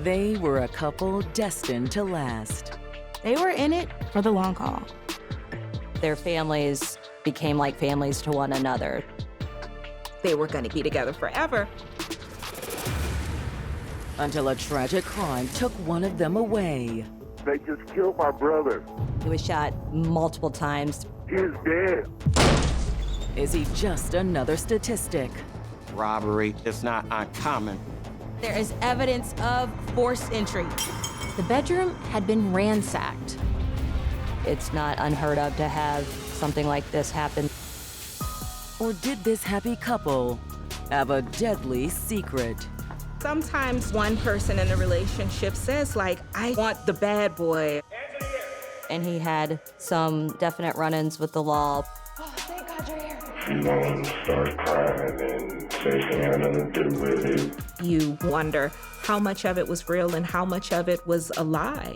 They were a couple destined to last. They were in it for the long haul. Their families became like families to one another. They were going to be together forever. Until a tragic crime took one of them away. They just killed my brother. He was shot multiple times. He's dead. Is he just another statistic? Robbery is not uncommon. There is evidence of forced entry. The bedroom had been ransacked. It's not unheard of to have something like this happen. Or did this happy couple have a deadly secret? Sometimes one person in a relationship says, like, I want the bad boy. And he had some definite run-ins with the law. Oh, thank God you're here. She wanted to start crying and say she had nothing to do with it. You wonder how much of it was real and how much of it was a lie.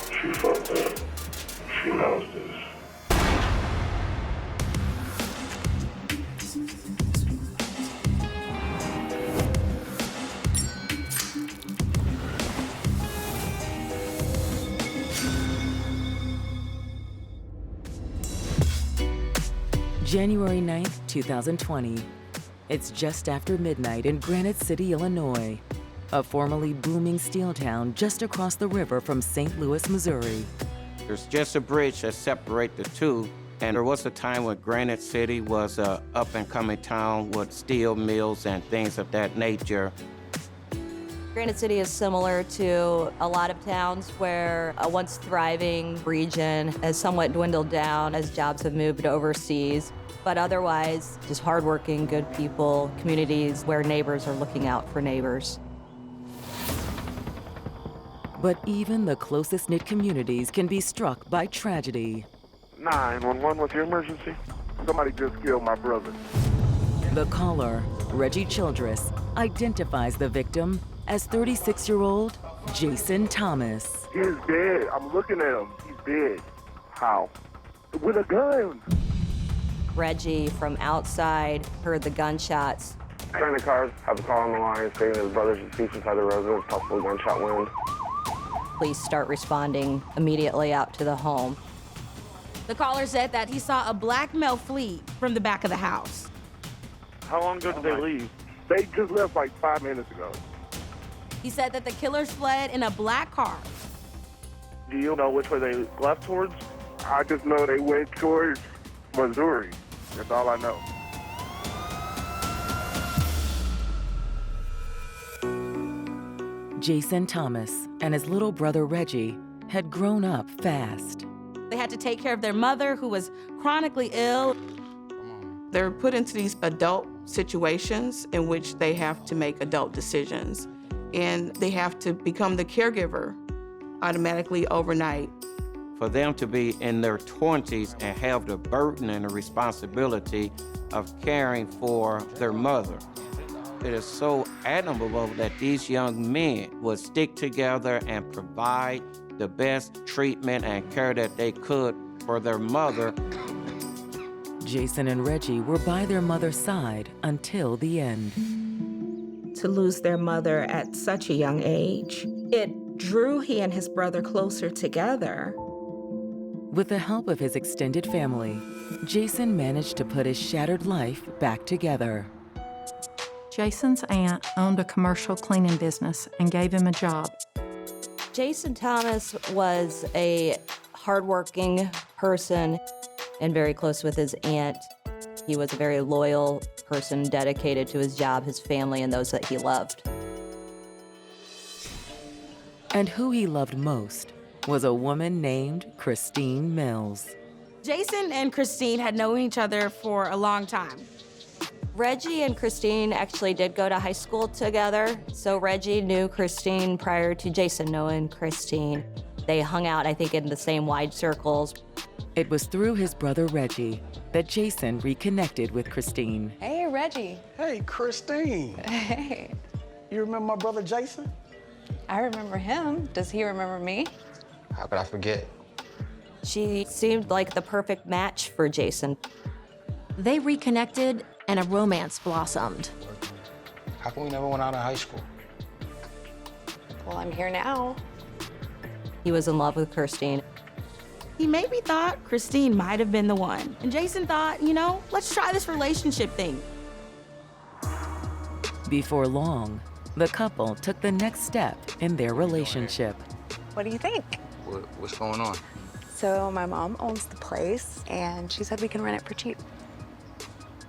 She fucked up. She knows this. January 9th, 2020. It's just after midnight in Granite City, Illinois, a formerly booming steel town just across the river from St. Louis, Missouri. There's just a bridge that separates the two, and there was a time when Granite City was a up-and-coming town with steel mills and things of that nature. Granite City is similar to a lot of towns where a once thriving region has somewhat dwindled down as jobs have moved overseas. But otherwise, just hardworking, good people, communities where neighbors are looking out for neighbors. But even the closest knit communities can be struck by tragedy. 911, what's your emergency? Somebody just killed my brother. The caller, Reggie Childress, identifies the victim as 36-year-old Jason Thomas. He's dead. I'm looking at him. He's dead. How? With a gun. Reggie, from outside, heard the gunshots. Transit cars have a call on the line stating that his brother's deceased inside the residence, possible gunshot wound. Police start responding immediately out to the home. The caller said that he saw a black male flee from the back of the house. How long ago did they leave? They just left like 5 minutes ago. He said that the killers fled in a black car. Do you know which way they left towards? I just know they went towards Missouri. That's all I know. Jason Thomas and his little brother Reggie had grown up fast. They had to take care of their mother, who was chronically ill. They're put into these adult situations in which they have to make adult decisions, and they have to become the caregiver automatically overnight. For them to be in their 20s and have the burden and the responsibility of caring for their mother. It is so admirable that these young men would stick together and provide the best treatment and care that they could for their mother. Jason and Reggie were by their mother's side until the end. To lose their mother at such a young age, it drew he and his brother closer together. With the help of his extended family, Jason managed to put his shattered life back together. Jason's aunt owned a commercial cleaning business and gave him a job. Jason Thomas was a hardworking person and very close with his aunt. He was a very loyal person, dedicated to his job, his family, and those that he loved. And who he loved most was a woman named Christine Mills. Jason and Christine had known each other for a long time. Reggie and Christine actually did go to high school together. So Reggie knew Christine prior to Jason knowing Christine. They hung out, I think, in the same wide circles. It was through his brother Reggie that Jason reconnected with Christine. Hey, Reggie. Hey, Christine. Hey. You remember my brother Jason? I remember him. Does he remember me? How could I forget? She seemed like the perfect match for Jason. They reconnected and a romance blossomed. How come we never went out in high school? Well, I'm here now. He was in love with Christine. He maybe thought Christine might have been the one. And Jason thought, let's try this relationship thing. Before long, the couple took the next step in their relationship. What do you think? What's going on? So my mom owns the place, and she said we can rent it for cheap.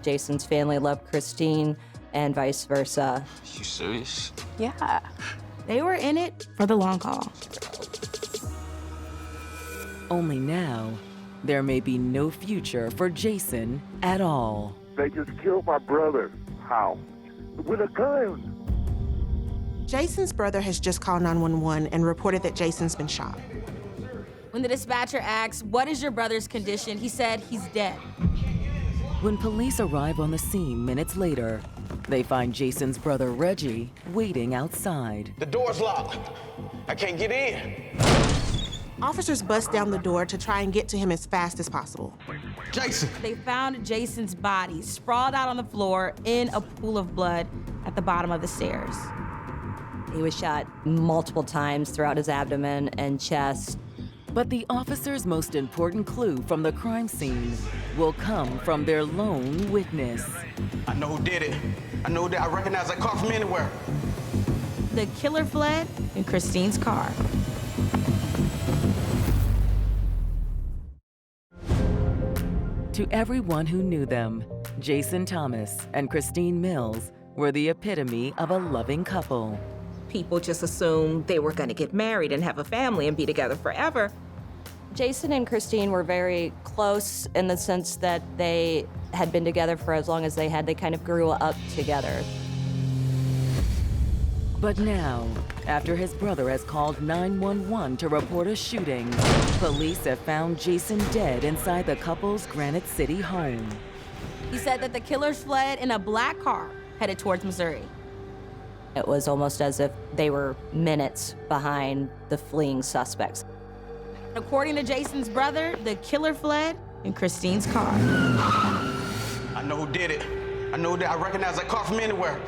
Jason's family loved Christine and vice versa. You serious? Yeah. They were in it for the long haul. Only now, there may be no future for Jason at all. They just killed my brother. How? With a gun. Jason's brother has just called 911 and reported that Jason's been shot. When the dispatcher asked, "What is your brother's condition?" he said he's dead. When police arrive on the scene minutes later, they find Jason's brother Reggie waiting outside. The door's locked. I can't get in. Officers bust down the door to try and get to him as fast as possible. Jason! They found Jason's body sprawled out on the floor in a pool of blood at the bottom of the stairs. He was shot multiple times throughout his abdomen and chest. But the officers' most important clue from the crime scene will come from their lone witness. I know who did it. I know that I recognize that car from anywhere. The killer fled in Christine's car. To everyone who knew them, Jason Thomas and Christine Mills were the epitome of a loving couple. People just assumed they were going to get married and have a family and be together forever. Jason and Christine were very close in the sense that they had been together for as long as they had. They kind of grew up together. But now, after his brother has called 911 to report a shooting, police have found Jason dead inside the couple's Granite City home. He said that the killers fled in a black car headed towards Missouri. It was almost as if they were minutes behind the fleeing suspects. According to Jason's brother, the killer fled in Christine's car. I know who did it. I know that I recognize that car from anywhere.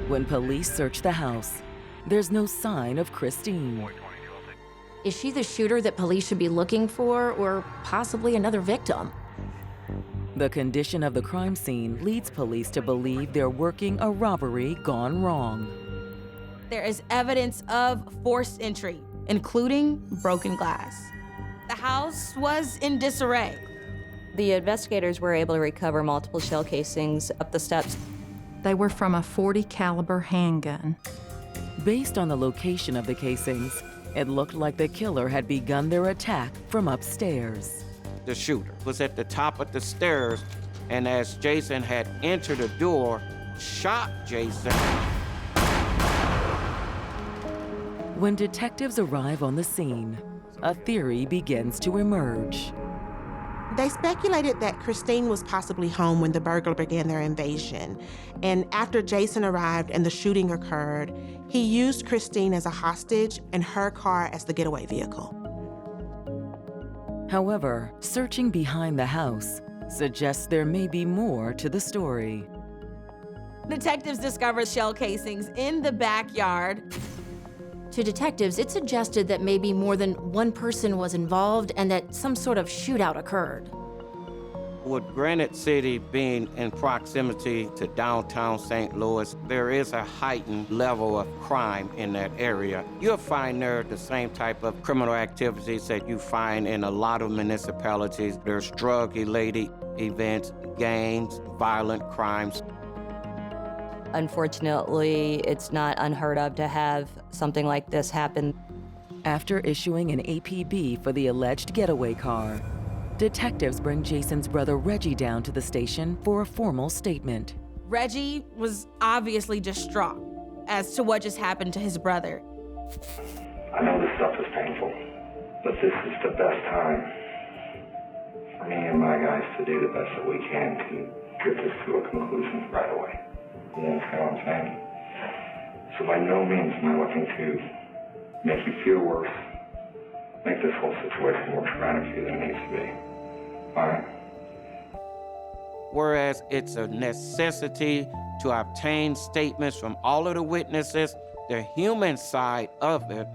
When police search the house, there's no sign of Christine. Is she the shooter that police should be looking for, or possibly another victim? The condition of the crime scene leads police to believe they're working a robbery gone wrong. There is evidence of forced entry, including broken glass. The house was in disarray. The investigators were able to recover multiple shell casings up the steps. They were from a .40 caliber handgun. Based on the location of the casings, it looked like the killer had begun their attack from upstairs. The shooter was at the top of the stairs, and as Jason had entered the door, shot Jason. When detectives arrive on the scene, a theory begins to emerge. They speculated that Christine was possibly home when the burglar began their invasion. And after Jason arrived and the shooting occurred, he used Christine as a hostage and her car as the getaway vehicle. However, searching behind the house suggests there may be more to the story. Detectives discovered shell casings in the backyard. To detectives, it suggested that maybe more than one person was involved and that some sort of shootout occurred. With Granite City being in proximity to downtown St. Louis, there is a heightened level of crime in that area. You'll find there the same type of criminal activities that you find in a lot of municipalities. There's drug-related events, gangs, violent crimes. Unfortunately, it's not unheard of to have something like this happen. After issuing an APB for the alleged getaway car, detectives bring Jason's brother Reggie down to the station for a formal statement. Reggie was obviously distraught as to what just happened to his brother. I know this stuff is painful, but this is the best time for me and my guys to do the best that we can to get this to a conclusion right away. You understand what I'm saying? So by no means am I looking to make you feel worse, make this whole situation more traumatic for you than it needs to be. All right? Whereas it's a necessity to obtain statements from all of the witnesses The human side of it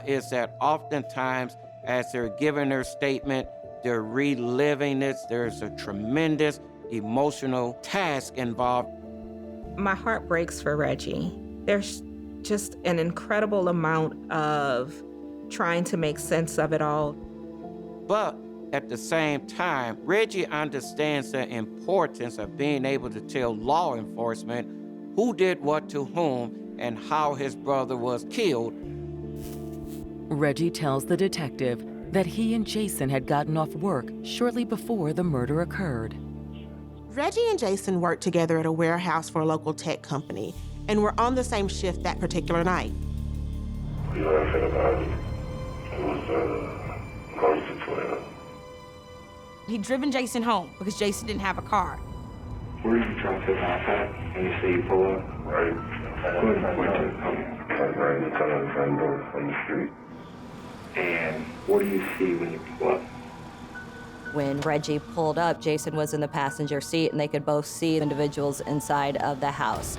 is that oftentimes as they're giving their statement, they're reliving it. There's a tremendous emotional task involved. My heart breaks for Reggie. There's just an incredible amount of trying to make sense of it all. But at the same time, Reggie understands the importance of being able to tell law enforcement who did what to whom and how his brother was killed. Reggie tells the detective that he and Jason had gotten off work shortly before the murder occurred. Reggie and Jason worked together at a warehouse for a local tech company and were on the same shift that particular night. We laughing about it. It was close to 12. He'd driven Jason home because Jason didn't have a car. Where did you drop this off at when you see you pull up? Right. Where to come? Right in front of the front door from the street. And what do you see when you pull up? When Reggie pulled up, Jason was in the passenger seat and they could both see individuals inside of the house.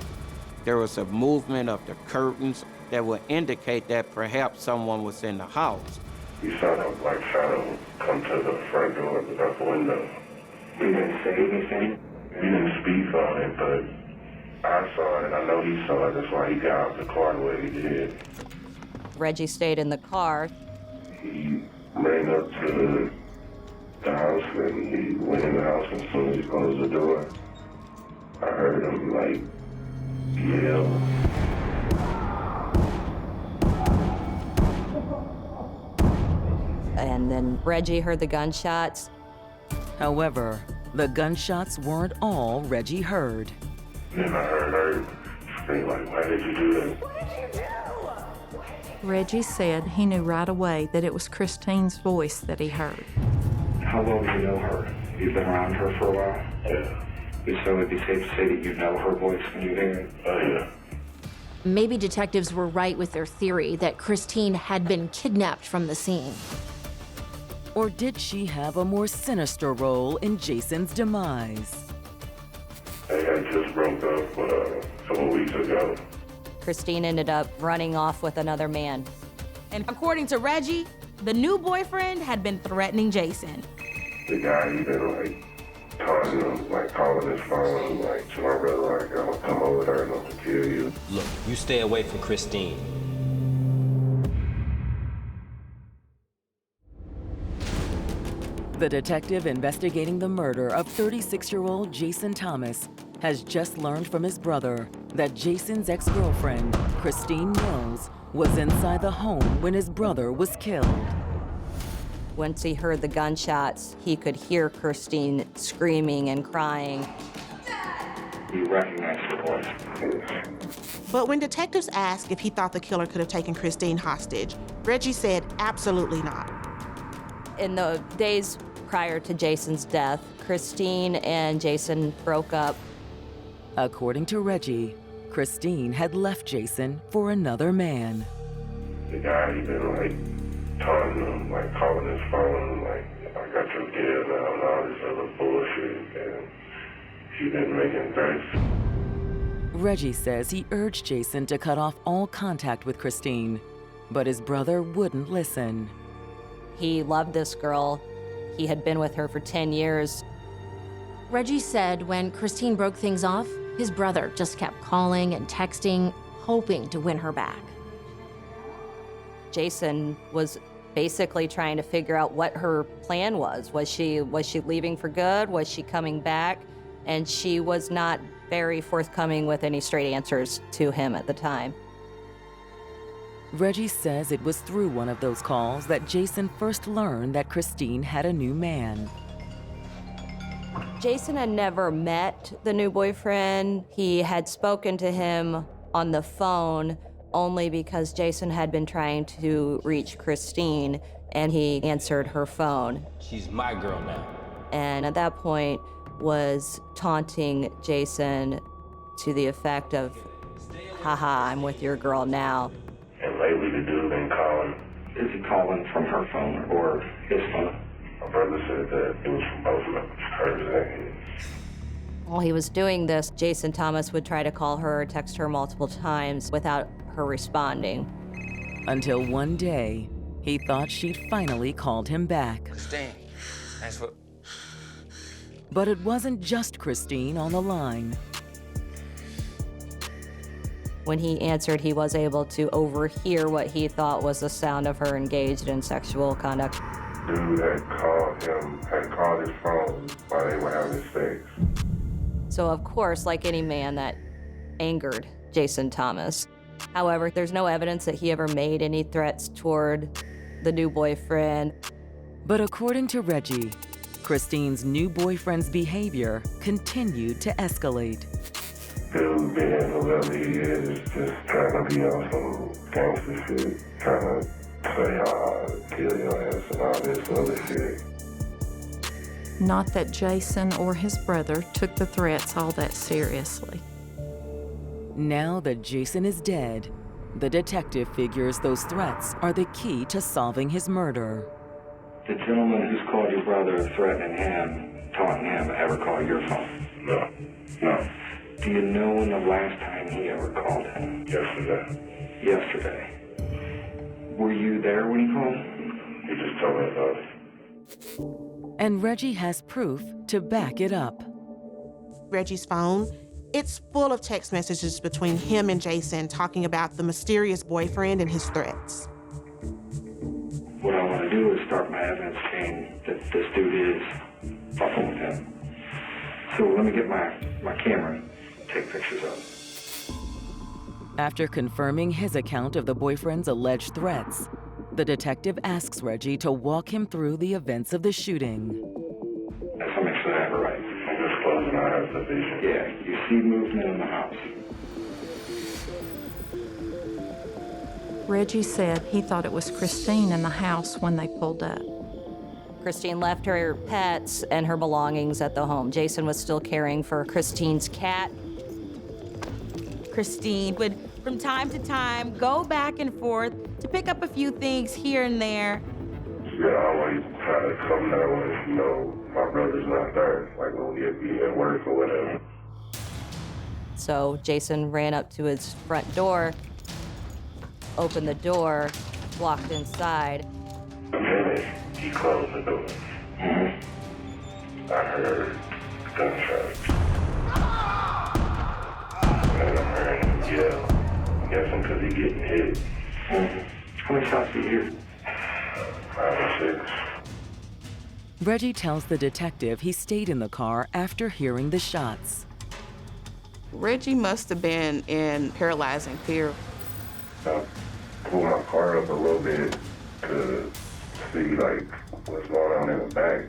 There was a movement of the curtains that would indicate that perhaps someone was in the house. You saw a black shadow come to the front door of the window. He didn't say anything? He didn't speak on it, but I saw it. I know he saw it. That's why he got out of the car the way he did. Reggie stayed in the car. He ran up to the house and he went in the house, and as soon as he closed the door, I heard him like yell. And then Reggie heard the gunshots. However, the gunshots weren't all Reggie heard. Then I heard her scream like, "Why did you do this?" Reggie said he knew right away that it was Christine's voice that he heard. How well do you know her? You've been around her for a while? Yeah. So it'd be safe to say that you know her voice when you hear it? Oh, yeah. Maybe detectives were right with their theory that Christine had been kidnapped from the scene. Or did she have a more sinister role in Jason's demise? Hey, I just broke up a couple weeks ago. Christine ended up running off with another man. And according to Reggie, the new boyfriend had been threatening Jason. The guy, he been like taunting him, like calling his phone, like to my brother, like, I'm gonna come over there and I'm gonna kill you. Look, you stay away from Christine. The detective investigating the murder of 36-year-old Jason Thomas has just learned from his brother that Jason's ex-girlfriend, Christine Mills, was inside the home when his brother was killed. Once he heard the gunshots, he could hear Christine screaming and crying. You recognize the voice? But when detectives asked if he thought the killer could have taken Christine hostage, Reggie said absolutely not. In the days prior to Jason's death, Christine and Jason broke up. According to Reggie, Christine had left Jason for another man. The guy, he been like taunting him, like calling his phone, like, I got your kid now and all this other bullshit, and she been making threats. Reggie says he urged Jason to cut off all contact with Christine, but his brother wouldn't listen. He loved this girl. He had been with her for 10 years. Reggie said when Christine broke things off, his brother just kept calling and texting, hoping to win her back. Jason was basically trying to figure out what her plan was. Was she leaving for good? Was she coming back? And she was not very forthcoming with any straight answers to him at the time. Reggie says it was through one of those calls that Jason first learned that Christine had a new man. Jason had never met the new boyfriend. He had spoken to him on the phone only because Jason had been trying to reach Christine, and he answered her phone. She's my girl now. And at that point was taunting Jason to the effect of, haha, I'm with your girl now. And lately the dude been calling. Is he calling from her phone or his phone? My brother said that it was from both of them, hers and his. While he was doing this, Jason Thomas would try to call her or text her multiple times without her responding. Until one day, he thought she'd finally called him back. Christine, thanks for... But it wasn't just Christine on the line. When he answered, he was able to overhear what he thought was the sound of her engaged in sexual conduct. Dude had called his phone while they were having sex. So of course, like any man, that angered Jason Thomas. However, there's no evidence that he ever made any threats toward the new boyfriend. But according to Reggie, Christine's new boyfriend's behavior continued to escalate. Dude being whoever he is just trying to be on some gangster shit, trying to say I'll kill your ass and all this other shit. Not that Jason or his brother took the threats all that seriously. Now that Jason is dead, the detective figures those threats are the key to solving his murder. The gentleman who's called your brother threatening him, taunting him, ever call your phone? No. Do you know when the last time he ever called him? Yesterday. Were you there when he called? He just told me about it. And Reggie has proof to back it up. Reggie's phone, it's full of text messages between him and Jason talking about the mysterious boyfriend and his threats. What I want to do is start my evidence chain that this dude is fucking with him. So let me get my camera and take pictures of it. After confirming his account of the boyfriend's alleged threats, the detective asks Reggie to walk him through the events of the shooting. That's how make sure I have it right. I'm just closing my eyes to vision. Yeah, you see movement in the house. Reggie said he thought it was Christine in the house when they pulled up. Christine left her pets and her belongings at the home. Jason was still caring for Christine's cat. Christine would, from time to time, go back and forth to pick up a few things here and there. Yeah, I always try to come there when, my brother's not there, like when we be at work or whatever. So Jason ran up to his front door, opened the door, walked inside. The minute he closed the door, I heard gunshots. And I heard him yell. I'm guessing because he getting hit. How many shots did you hear? 5 or 6. Reggie tells the detective he stayed in the car after hearing the shots. Reggie must have been in paralyzing fear. I pulled my car up a little bit to see what's going on in the back,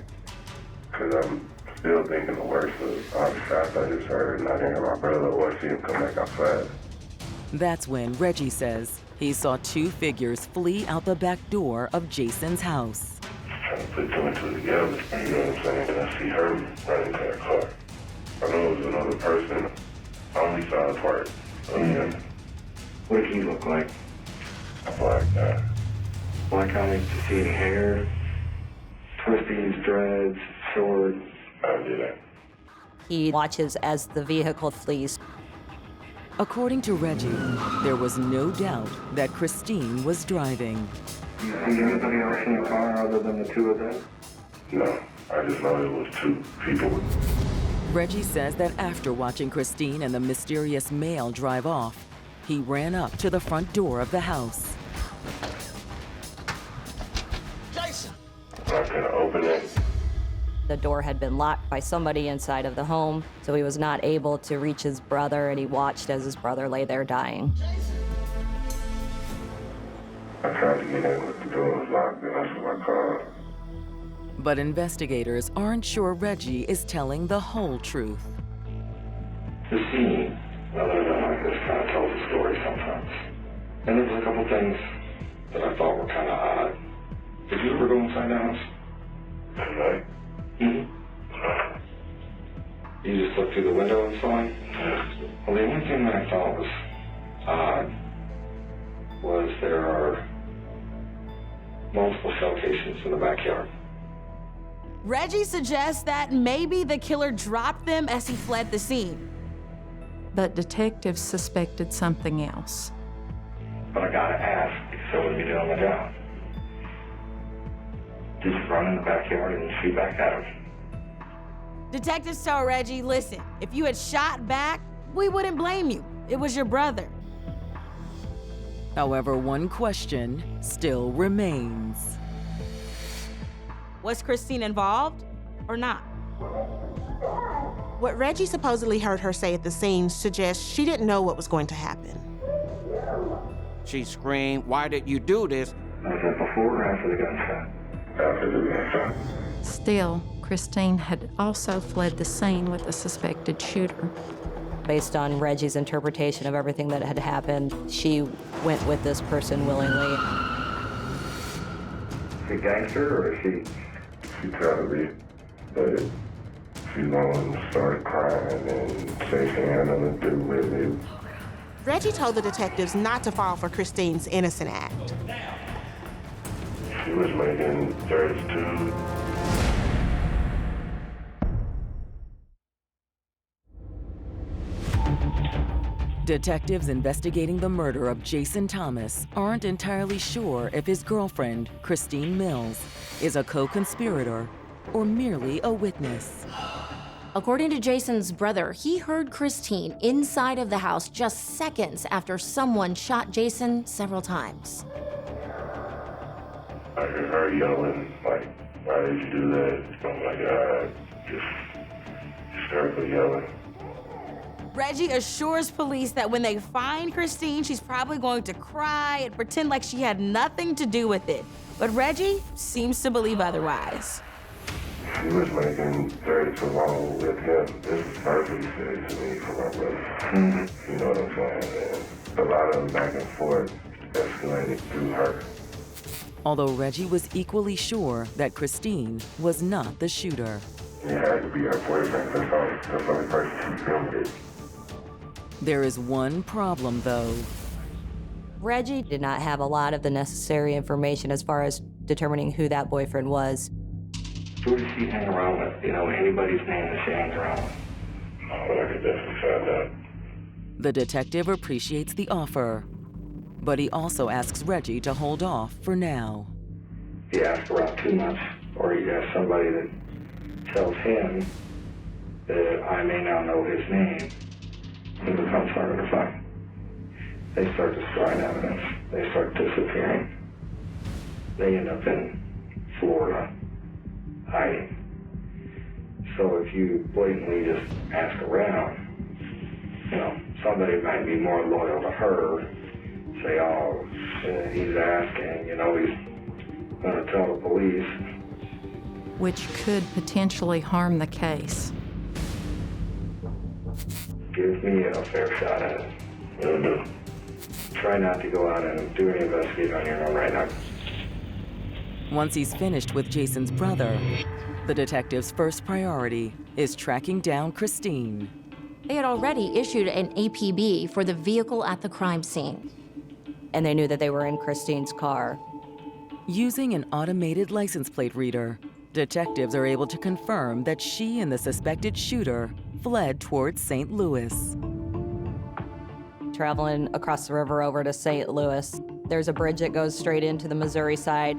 because I'm still thinking the worst of all the shots I just heard, and I didn't hear my brother or see him come back outside. That's when Reggie says he saw 2 figures flee out the back door of Jason's house. Trying to put 2 and 2 together, you know what I'm saying? And I see her running to her car. I know it was another person. I only saw a part of him. What did he look like? A black guy. Black guy, to see any hair, twisties, dreads, sword. I did that. He watches as the vehicle flees. According to Reggie, there was no doubt that Christine was driving. Do you see anybody else in the car other than the 2 of them? No, I just know it was 2 people. Reggie says that after watching Christine and the mysterious male drive off, he ran up to the front door of the house. Jason! I couldn't open it. The door had been locked by somebody inside of the home, so he was not able to reach his brother, and he watched as his brother lay there dying. I tried to get in, but the door was locked, and that's what I called. But investigators aren't sure Reggie is telling the whole truth. The scene, other than like this, kind of tells a story sometimes. And there's a couple things that I thought were kind of odd. Did you ever go inside the house? Tonight? Mm-hmm. You just looked through the window and saw him? Well, the only thing that I thought was odd was there are multiple shell casings in the backyard. Reggie suggests that maybe the killer dropped them as he fled the scene. But detectives suspected something else. but I gotta ask because I wouldn't be doing my job. Just run in the backyard and shoot back at him. Detectives told Reggie, listen, if you had shot back, we wouldn't blame you. It was your brother. However, one question still remains. Was Christine involved or not? What Reggie supposedly heard her say at the scene suggests she didn't know what was going to happen. She screamed, "Why did you do this?" Was it before or after the gunshot? After the gunshot. Still, Christine had also fled the scene with the suspected shooter. Based on Reggie's interpretation of everything that had happened, she went with this person willingly. Is she a gangster or is she? She tried to be, but she alone started crying and said she had nothing to do with it. Reggie told the detectives not to fall for Christine's innocent act. She was making 32. Detectives investigating the murder of Jason Thomas aren't entirely sure if his girlfriend, Christine Mills, is a co-conspirator or merely a witness. According to Jason's brother, he heard Christine inside of the house just seconds after someone shot Jason several times. I heard her yelling, like, why did you do that? Oh my God, just hysterically yelling. Reggie assures police that when they find Christine, she's probably going to cry and pretend like she had nothing to do with it. But Reggie seems to believe otherwise. She was making 32 along with him. This is perfect, he said to me, for my brother. You know what I'm saying? And a lot of back and forth escalated through her. Although Reggie was equally sure that Christine was not the shooter. He had to be her boyfriend. That's the only person she filmed it. There is one problem, though. Reggie did not have a lot of the necessary information as far as determining who that boyfriend was. Who does she hang around with? You know, anybody's name that she hangs around with? Oh, but I could definitely find out. The detective appreciates the offer, but he also asks Reggie to hold off for now. He asks around too much, or he has somebody that tells him that I may now know his name. It becomes harder to find. They start destroying evidence. They start disappearing. They end up in Florida, hiding. So if you blatantly just ask around, you know, somebody might be more loyal to her, say, oh, shit, he's asking, you know, he's gonna tell the police. Which could potentially harm the case. Give me a fair shot at it. Try not to go out and do any investigating on your own right now. Once he's finished with Jason's brother, the detective's first priority is tracking down Christine. They had already issued an APB for the vehicle at the crime scene. And they knew that they were in Christine's car. Using an automated license plate reader, detectives are able to confirm that she and the suspected shooter fled towards St. Louis. Traveling across the river over to St. Louis, there's a bridge that goes straight into the Missouri side.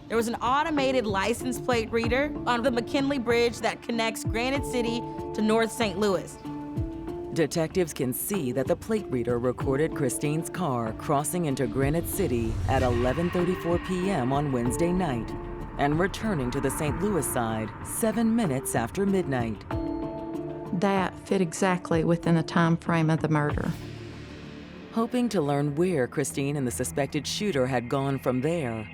There was an automated license plate reader on the McKinley Bridge that connects Granite City to North St. Louis. Detectives can see that the plate reader recorded Christine's car crossing into Granite City at 11:34 p.m. on Wednesday night and returning to the St. Louis side 7 minutes after midnight. That fit exactly within the time frame of the murder. Hoping to learn where Christine and the suspected shooter had gone from there,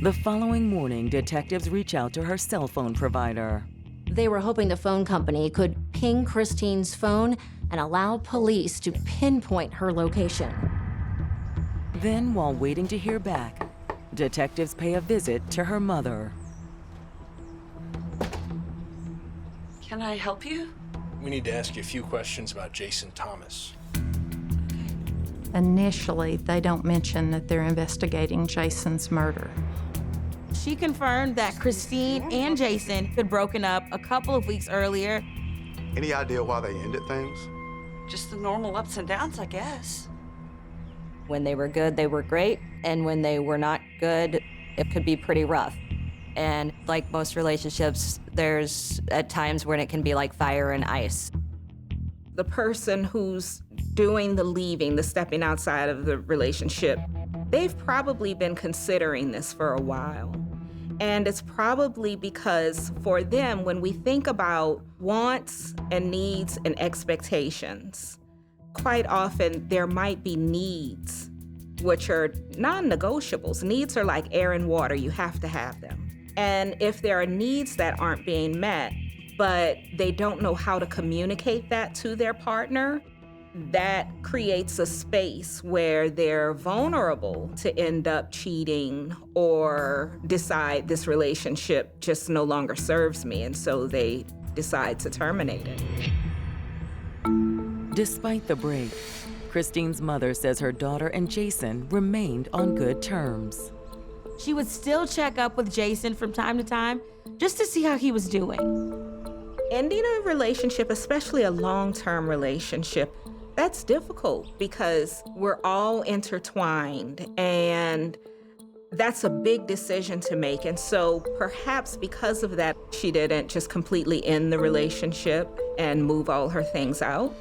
the following morning, detectives reach out to her cell phone provider. They were hoping the phone company could ping Christine's phone and allow police to pinpoint her location. Then, while waiting to hear back, detectives pay a visit to her mother. Can I help you? We need to ask you a few questions about Jason Thomas. Initially, they don't mention that they're investigating Jason's murder. She confirmed that Christine and Jason had broken up a couple of weeks earlier. Any idea why they ended things? Just the normal ups and downs, I guess. When they were good, they were great, and when they were not good, it could be pretty rough. And like most relationships, there's at times when it can be like fire and ice. The person who's doing the leaving, the stepping outside of the relationship, they've probably been considering this for a while. And it's probably because for them, when we think about wants and needs and expectations, quite often there might be needs, which are non-negotiables. Needs are like air and water, you have to have them. And if there are needs that aren't being met, but they don't know how to communicate that to their partner, that creates a space where they're vulnerable to end up cheating or decide this relationship just no longer serves me, and so they decide to terminate it. Despite the break, Christine's mother says her daughter and Jason remained on good terms. She would still check up with Jason from time to time just to see how he was doing. Ending a relationship, especially a long-term relationship, that's difficult because we're all intertwined, and that's a big decision to make. And so perhaps because of that, she didn't just completely end the relationship and move all her things out.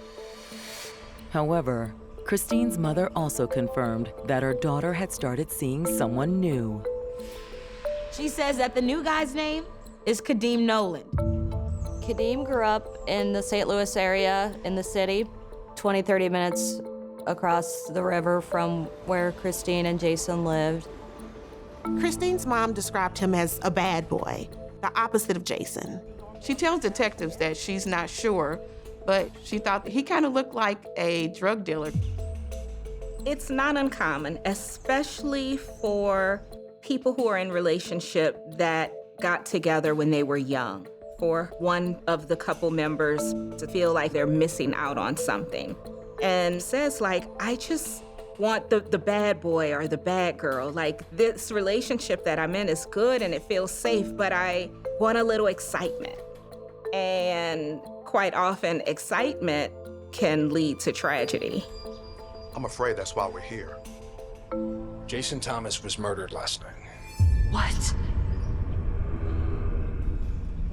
However, Christine's mother also confirmed that her daughter had started seeing someone new. She says that the new guy's name is Kadeem Nolan. Kadeem grew up in the St. Louis area in the city, 20, 30 minutes across the river from where Christine and Jason lived. Christine's mom described him as a bad boy, the opposite of Jason. She tells detectives that she's not sure, but she thought that he kind of looked like a drug dealer. It's not uncommon, especially for people who are in relationship that got together when they were young, for one of the couple members to feel like they're missing out on something and says like, I just want the bad boy or the bad girl. Like, this relationship that I'm in is good and it feels safe, but I want a little excitement. And quite often, excitement can lead to tragedy. I'm afraid that's why we're here. Jason Thomas was murdered last night. What?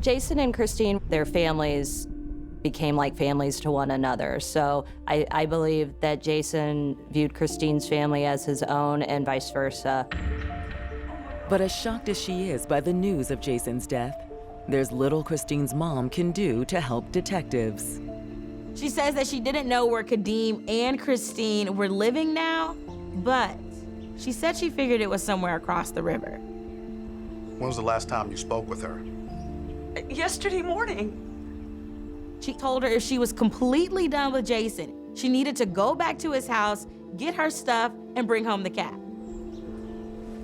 Jason and Christine, their families became like families to one another. So I believe that Jason viewed Christine's family as his own and vice versa. But as shocked as she is by the news of Jason's death, there's little Christine's mom can do to help detectives. She says that she didn't know where Kadeem and Christine were living now, but she said she figured it was somewhere across the river. When was the last time you spoke with her? Yesterday morning. She told her if she was completely done with Jason, she needed to go back to his house, get her stuff, and bring home the cat.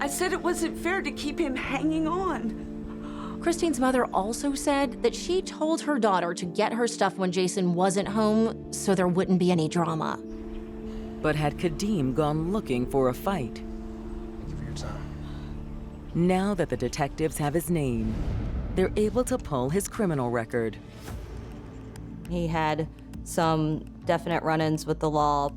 I said it wasn't fair to keep him hanging on. Christine's mother also said that she told her daughter to get her stuff when Jason wasn't home so there wouldn't be any drama. But had Kadeem gone looking for a fight? Thank you for your time. Now that the detectives have his name, they're able to pull his criminal record. He had some definite run-ins with the law.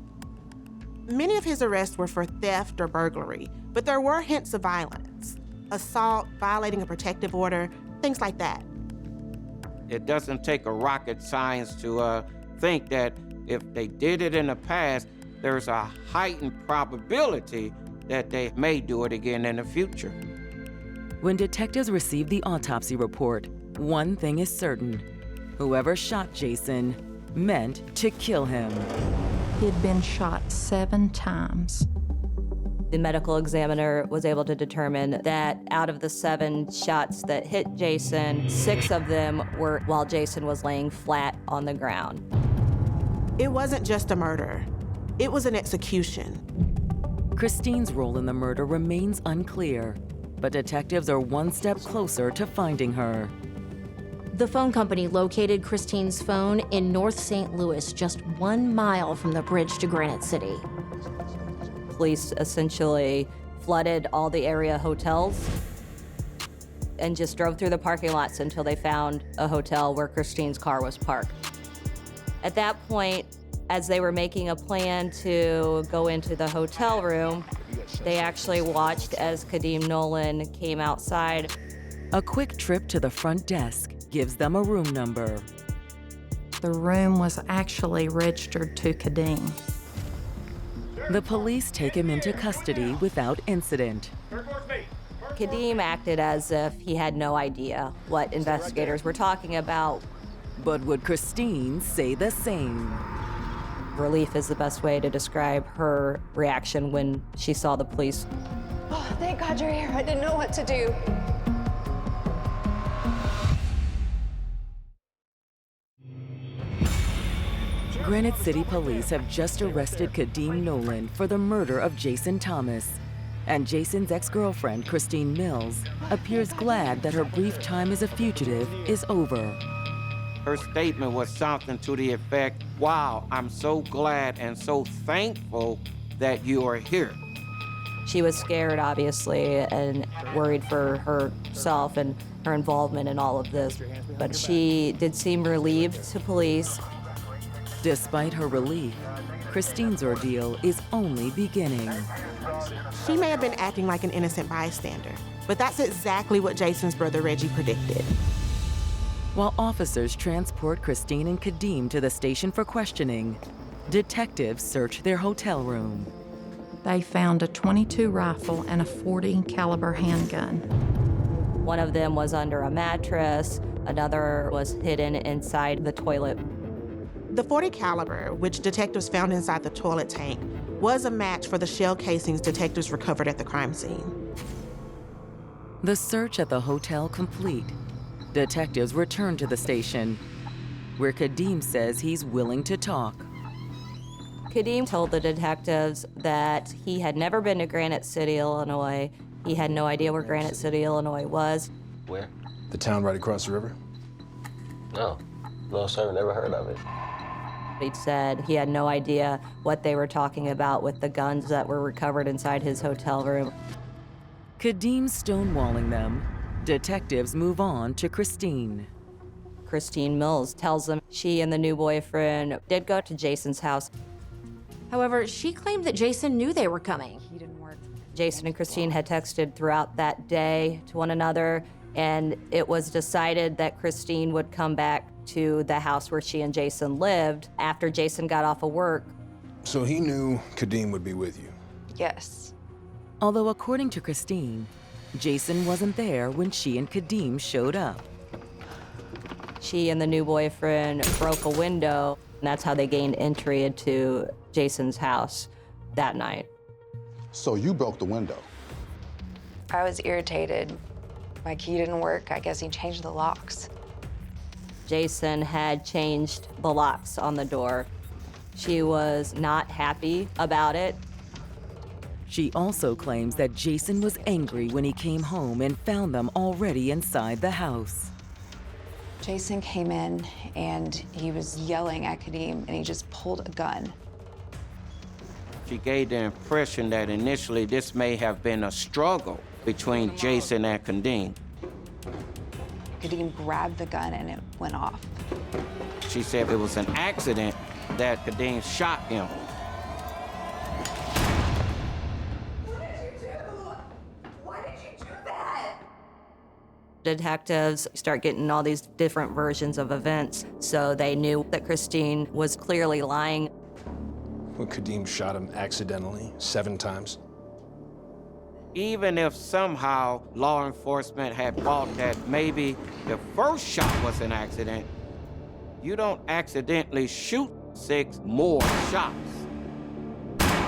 Many of his arrests were for theft or burglary, but there were hints of violence. Assault, violating a protective order, things like that. It doesn't take a rocket science to think that if they did it in the past, there's a heightened probability that they may do it again in the future. When detectives receive the autopsy report, one thing is certain. Whoever shot Jason meant to kill him. He had been shot 7 times. The medical examiner was able to determine that out of the 7 shots that hit Jason, 6 of them were while Jason was laying flat on the ground. It wasn't just a murder. It was an execution. Christine's role in the murder remains unclear, but detectives are one step closer to finding her. The phone company located Christine's phone in North St. Louis, just 1 mile from the bridge to Granite City. Police essentially flooded all the area hotels and just drove through the parking lots until they found a hotel where Christine's car was parked. At that point, As they were making a plan to go into the hotel room, they actually watched as Kadeem Nolan came outside. A quick trip to the front desk gives them a room number. The room was actually registered to Kadeem. The police take him into custody without incident. Kadeem acted as if he had no idea what investigators were talking about. But would Christine say the same? Relief is the best way to describe her reaction when she saw the police. Oh, thank God you're here. I didn't know what to do. Granite City police have just arrested Kadeem Nolan for the murder of Jason Thomas. And Jason's ex-girlfriend, Christine Mills, appears glad that her brief time as a fugitive is over. Her statement was something to the effect, wow, I'm so glad and so thankful that you are here. She was scared, obviously, and worried for herself and her involvement in all of this. But she did seem relieved to police. Despite her relief, Christine's ordeal is only beginning. She may have been acting like an innocent bystander, but that's exactly what Jason's brother Reggie predicted. While officers transport Christine and Kadeem to the station for questioning, detectives search their hotel room. They found a .22 rifle and a .40 caliber handgun. One of them was under a mattress, another was hidden inside the toilet. The .40 caliber, which detectives found inside the toilet tank, was a match for the shell casings detectives recovered at the crime scene. The search at the hotel complete. Detectives return to the station, where Kadeem says he's willing to talk. Kadeem told the detectives that he had never been to Granite City, Illinois. He had no idea where Granite City, Illinois was. Where? The town right across the river? No. No, sir, never heard of it. He said he had no idea what they were talking about with the guns that were recovered inside his hotel room. Kadeem stonewalling them. Detectives move on to Christine. Christine Mills tells them she and the new boyfriend did go to Jason's house. However, she claimed that Jason knew they were coming. He didn't work. Jason and Christine had texted throughout that day to one another, and it was decided that Christine would come back to the house where she and Jason lived after Jason got off of work. So he knew Kadeem would be with you? Yes. Although according to Christine, Jason wasn't there when she and Kadeem showed up. She and the new boyfriend broke a window, and that's how they gained entry into Jason's house that night. So you broke the window? I was irritated. My key didn't work. I guess he changed the locks. Jason had changed the locks on the door. She was not happy about it. She also claims that Jason was angry when he came home and found them already inside the house. Jason came in and he was yelling at Kadeem and he just pulled a gun. She gave the impression that initially this may have been a struggle between Jason and Kadeem. Kadeem grabbed the gun and it went off. She said it was an accident that Kadeem shot him. Detectives start getting all these different versions of events, so they knew that Christine was clearly lying. Well, Kadeem shot him accidentally 7 times. Even if somehow law enforcement had thought that maybe the first shot was an accident, you don't accidentally shoot 6 more shots.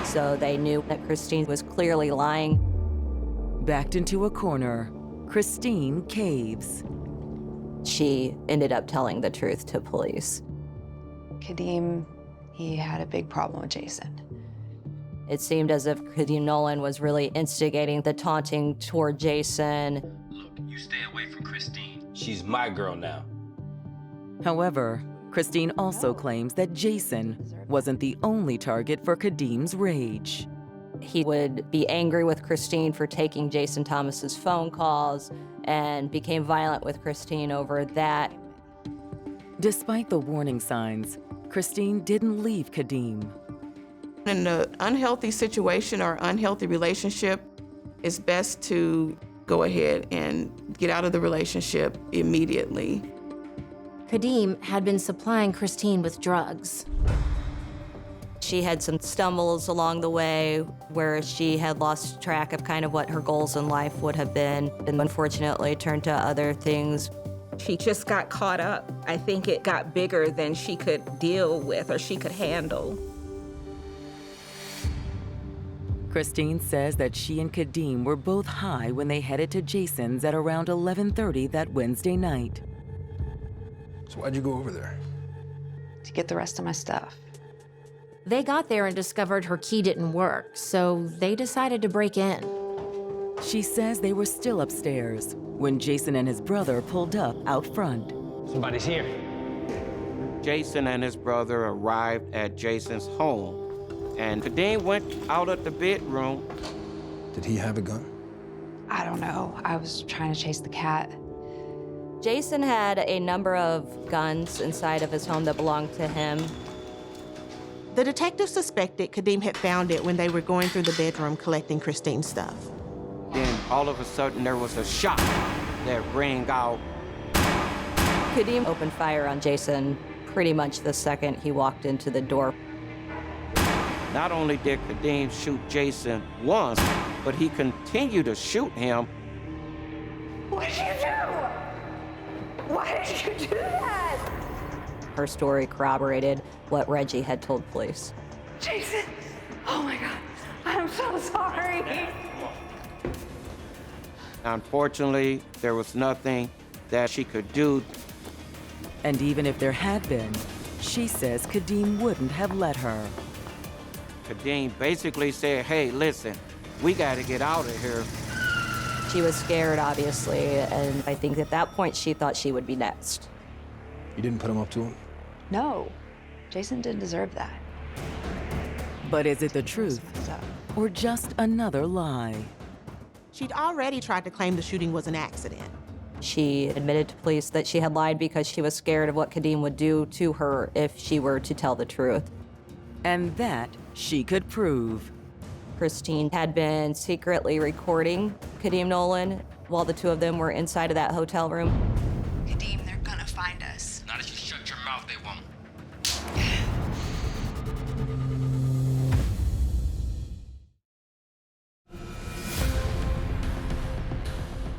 So they knew that Christine was clearly lying. Backed into a corner, Christine caves. She ended up telling the truth to police. Kadeem, he had a big problem with Jason. It seemed as if Kadeem Nolan was really instigating the taunting toward Jason. Look, you stay away from Christine. She's my girl now. However, Christine also claims that Jason wasn't the only target for Kadeem's rage. He would be angry with Christine for taking Jason Thomas's phone calls and became violent with Christine over that. Despite the warning signs, Christine didn't leave Kadeem. In an unhealthy situation or unhealthy relationship, it's best to go ahead and get out of the relationship immediately. Kadeem had been supplying Christine with drugs. She had some stumbles along the way where she had lost track of kind of what her goals in life would have been, and unfortunately turned to other things. She just got caught up. I think it got bigger than she could deal with or she could handle. Christine says that she and Kadeem were both high when they headed to Jason's at around 11:30 that Wednesday night. So why'd you go over there? To get the rest of my stuff. They got there and discovered her key didn't work, so they decided to break in. She says they were still upstairs when Jason and his brother pulled up out front. Somebody's here. Jason and his brother arrived at Jason's home, and Kadeem went out of the bedroom. Did he have a gun? I don't know. I was trying to chase the cat. Jason had a number of guns inside of his home that belonged to him. The detective suspected Kadeem had found it when they were going through the bedroom collecting Christine's stuff. Then all of a sudden there was a shot that rang out. Kadeem opened fire on Jason pretty much the second he walked into the door. Not only did Kadeem shoot Jason once, but he continued to shoot him. What did you do? Why did you do that? Her story corroborated what Reggie had told police. Jason, oh my God, I'm so sorry. Unfortunately, there was nothing that she could do. And even if there had been, she says Kadeem wouldn't have let her. Kadeem basically said, hey, listen, we got to get out of here. She was scared, obviously, and I think at that point she thought she would be next. You didn't put him up to him? No, Jason didn't deserve that. But is it the truth or just another lie? She'd already tried to claim the shooting was an accident. She admitted to police that she had lied because she was scared of what Kadeem would do to her if she were to tell the truth. And that she could prove. Christine had been secretly recording Kadeem Nolan while the two of them were inside of that hotel room. Kadeem, they're gonna find us. Now that you shut your mouth, they won't.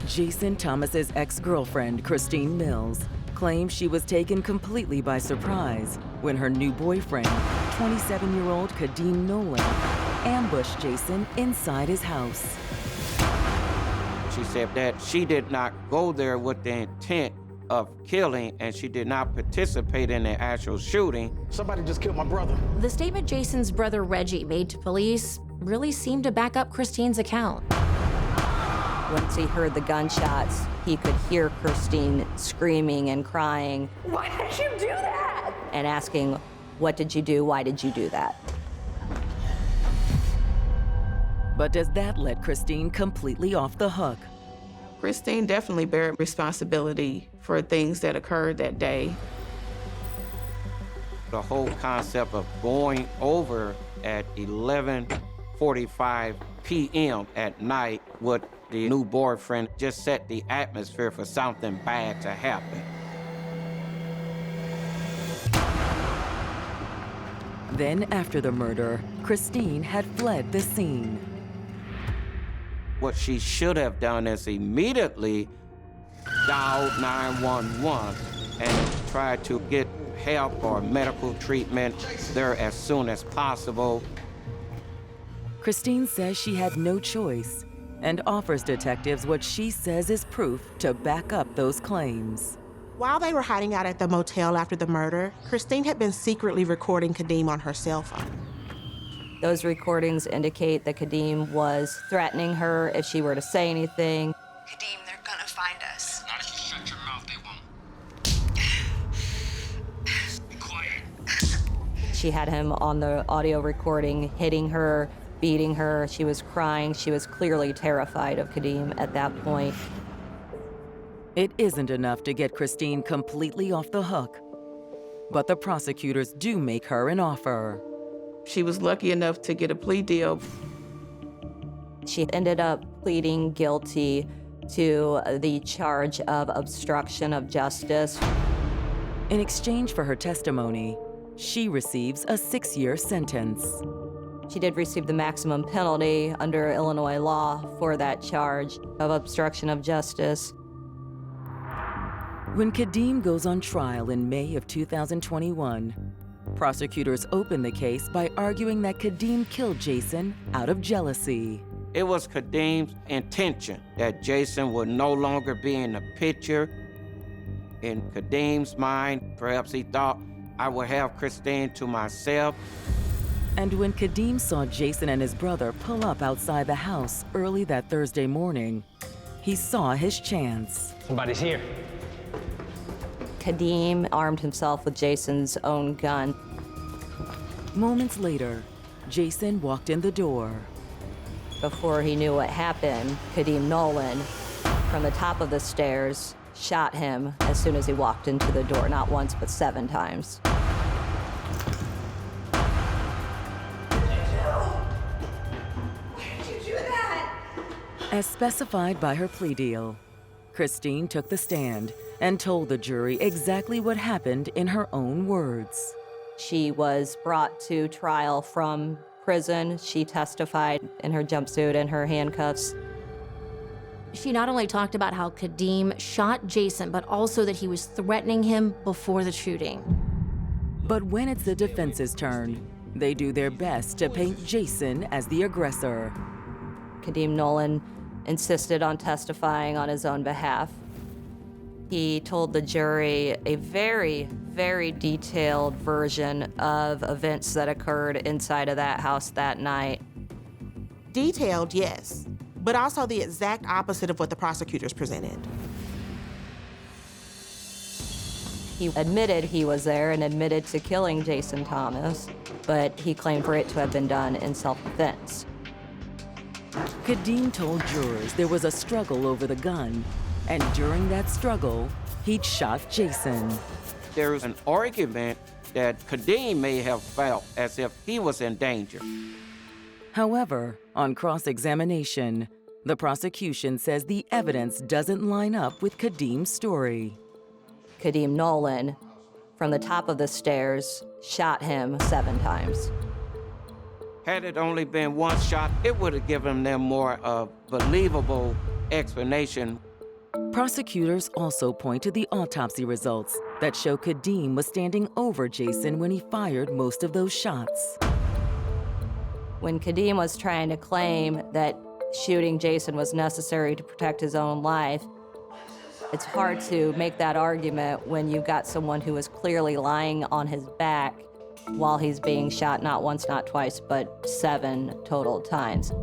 Jason Thomas's ex-girlfriend, Christine Mills, claims she was taken completely by surprise when her new boyfriend, 27-year-old Kadeem Nolan, ambushed Jason inside his house. She said that she did not go there with the intent of killing, and she did not participate in the actual shooting. Somebody just killed my brother. The statement Jason's brother Reggie made to police really seemed to back up Christine's account. Once he heard the gunshots, he could hear Christine screaming and crying. Why did you do that? And asking, what did you do? Why did you do that? But does that let Christine completely off the hook? Christine definitely bear responsibility for things that occurred that day. The whole concept of going over at 11:45 p.m. at night with the new boyfriend just set the atmosphere for something bad to happen. Then, after the murder, Christine had fled the scene. What she should have done is immediately dialed 911 and tried to get help or medical treatment there as soon as possible. Christine says she had no choice and offers detectives what she says is proof to back up those claims. While they were hiding out at the motel after the murder, Christine had been secretly recording Kadeem on her cell phone. Those recordings indicate that Kadeem was threatening her if she were to say anything. Kadeem, they're gonna find us. Now that you shut your mouth, they won't. Be quiet. She had him on the audio recording, hitting her, beating her. She was crying. She was clearly terrified of Kadeem at that point. It isn't enough to get Christine completely off the hook. but the prosecutors do make her an offer. She was lucky enough to get a plea deal. She ended up pleading guilty to the charge of obstruction of justice. In exchange for her testimony, she receives a 6-year sentence. She did receive the maximum penalty under Illinois law for that charge of obstruction of justice. When Kadeem goes on trial in May of 2021, prosecutors open the case by arguing that Kadeem killed Jason out of jealousy. It was Kadeem's intention that Jason would no longer be in the picture. In Kadeem's mind, perhaps he thought, I would have Christine to myself. And when Kadeem saw Jason and his brother pull up outside the house early that Thursday morning, he saw his chance. Somebody's here. Kadeem armed himself with Jason's own gun. Moments later, Jason walked in the door. Before he knew what happened, Kadeem Nolan, from the top of the stairs, shot him as soon as he walked into the door, not once, but 7 times. As specified by her plea deal, Christine took the stand and told the jury exactly what happened in her own words. She was brought to trial from prison. She testified in her jumpsuit and her handcuffs. She not only talked about how Kadeem shot Jason, but also that he was threatening him before the shooting. But when it's the defense's turn, they do their best to paint Jason as the aggressor. Kadeem Nolan insisted on testifying on his own behalf. He told the jury a very, very detailed version of events that occurred inside of that house that night. Detailed, yes, but also the exact opposite of what the prosecutors presented. He admitted he was there and admitted to killing Jason Thomas, but he claimed for it to have been done in self-defense. Kadeem told jurors there was a struggle over the gun, and during that struggle, he'd shot Jason. There's an argument that Kadeem may have felt as if he was in danger. However, on cross-examination, the prosecution says the evidence doesn't line up with Kadeem's story. Kadeem Nolan, from the top of the stairs, shot him 7 times. Had it only been one shot, it would have given them more of a believable explanation. Prosecutors also point to the autopsy results that show Kadeem was standing over Jason when he fired most of those shots. When Kadeem was trying to claim that shooting Jason was necessary to protect his own life, it's hard to make that argument when you've got someone who is clearly lying on his back while he's being shot not once, not twice, but 7 total times.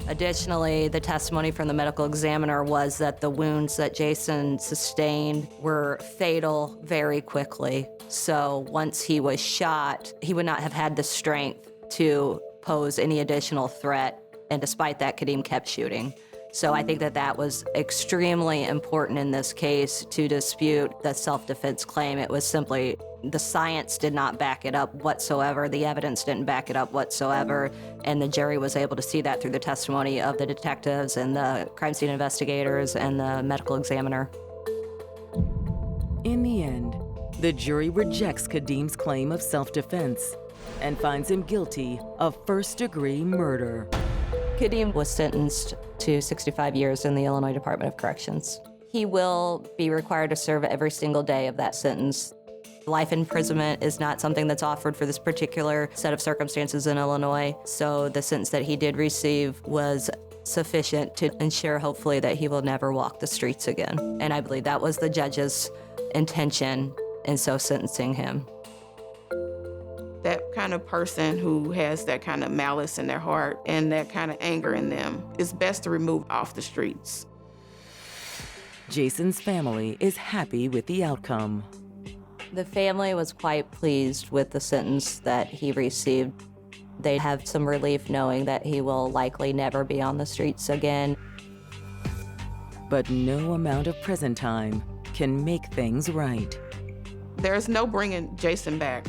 Additionally, the testimony from the medical examiner was that the wounds that Jason sustained were fatal very quickly. So once he was shot, he would not have had the strength to pose any additional threat, and despite that, Kadeem kept shooting. So I think that that was extremely important in this case to dispute the self-defense claim. It was simply the science did not back it up whatsoever. The evidence didn't back it up whatsoever. And the jury was able to see that through the testimony of the detectives and the crime scene investigators and the medical examiner. In the end, the jury rejects Kadeem's claim of self-defense and finds him guilty of first-degree murder. Kadeem was sentenced to 65 years in the Illinois Department of Corrections. He will be required to serve every single day of that sentence. Life imprisonment is not something that's offered for this particular set of circumstances in Illinois, so the sentence that he did receive was sufficient to ensure, hopefully, that he will never walk the streets again. And I believe that was the judge's intention in so sentencing him. That kind of person who has that kind of malice in their heart and that kind of anger in them is best to remove off the streets. Jason's family is happy with the outcome. The family was quite pleased with the sentence that he received. They have some relief knowing that he will likely never be on the streets again. But no amount of prison time can make things right. There's no bringing Jason back.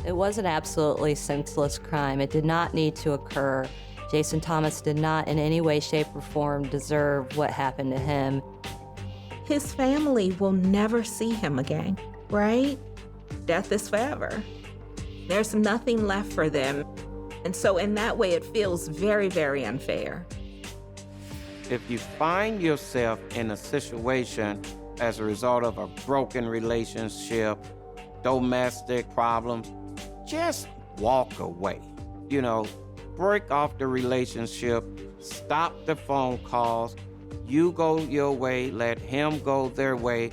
It was an absolutely senseless crime. It did not need to occur. Jason Thomas did not in any way, shape, or form deserve what happened to him. His family will never see him again, right? Death is forever. There's nothing left for them. And so in that way, it feels very, very unfair. If you find yourself in a situation as a result of a broken relationship, domestic problems, just walk away. Break off the relationship, stop the phone calls, you go your way, let him go their way.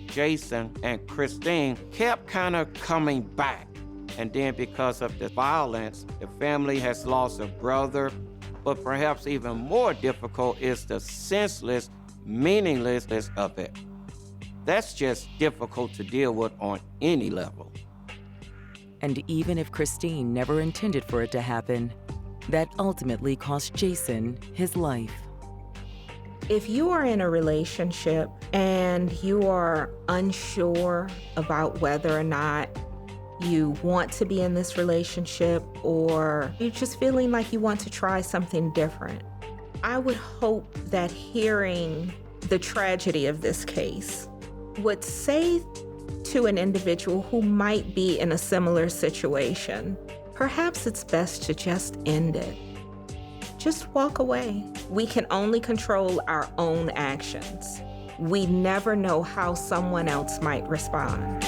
Jason and Christine kept kind of coming back. And then because of the violence, the family has lost a brother, but perhaps even more difficult is the senseless, meaninglessness of it. That's just difficult to deal with on any level. And even if Christine never intended for it to happen, that ultimately cost Jason his life. If you are in a relationship and you are unsure about whether or not you want to be in this relationship or you're just feeling like you want to try something different, I would hope that hearing the tragedy of this case would say to an individual who might be in a similar situation, perhaps it's best to just end it. Just walk away. We can only control our own actions. We never know how someone else might respond.